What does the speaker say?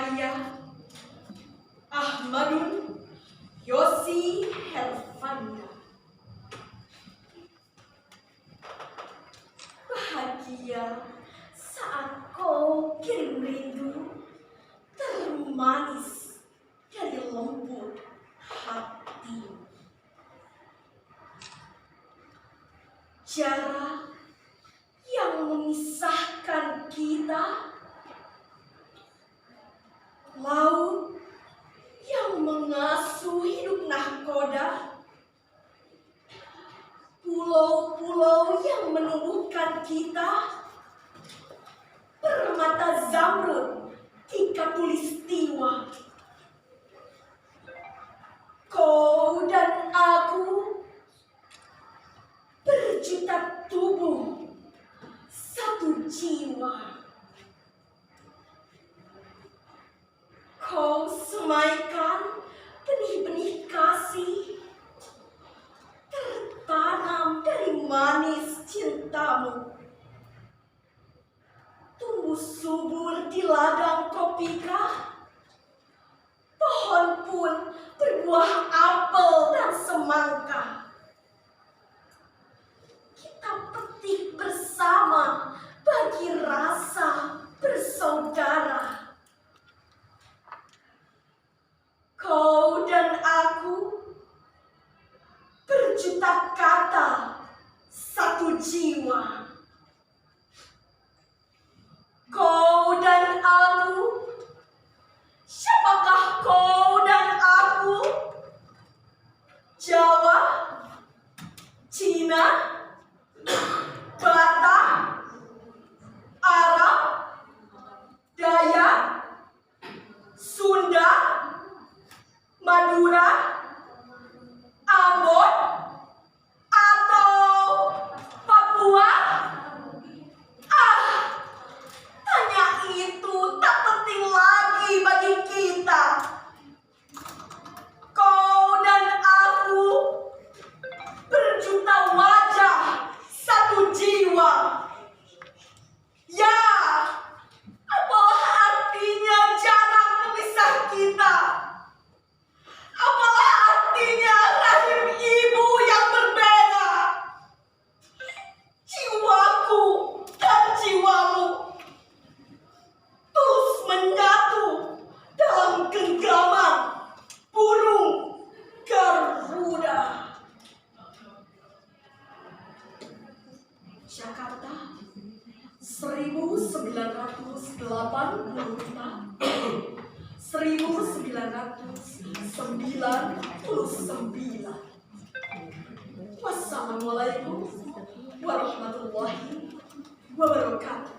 saya Ahmadun Yosi Herfanda. Bahagia saat kau kirim rindu termanis dari lembut hati. Jarak yang memisahkan kita, laut yang mengasuh hidup nahkoda, pulau-pulau yang menumbuhkan kita, permata zamrud di katulistiwa. Kau dan aku berjuta tubuh, satu jiwa. Kau semaikan benih-benih kasih tertanam dari manis cintamu. Tumbuh subur di ladang kopika, pohon pun berbuah apel dan semangka. Kita petik bersama bagi rasa bersaudara. Kau dan aku berjuta kata, satu jiwa. Kau dan aku, siapakah kau dan aku? Jawa, Cina, Batak, Arab, Dayak, Sunda, Madura, Ambon, atau Papua? Tanya itu tak penting lagi bagi kita. Kau dan aku berjuta wajah, satu jiwa. Ya, apalah artinya jarak memisah kita? Apalah artinya rahim ibu yang berbeda? Jiwaku dan jiwamu terus menyatu dalam genggaman burung Garuda. Jakarta 1984 1999. Wassalamualaikum warahmatullahi wabarakatuh.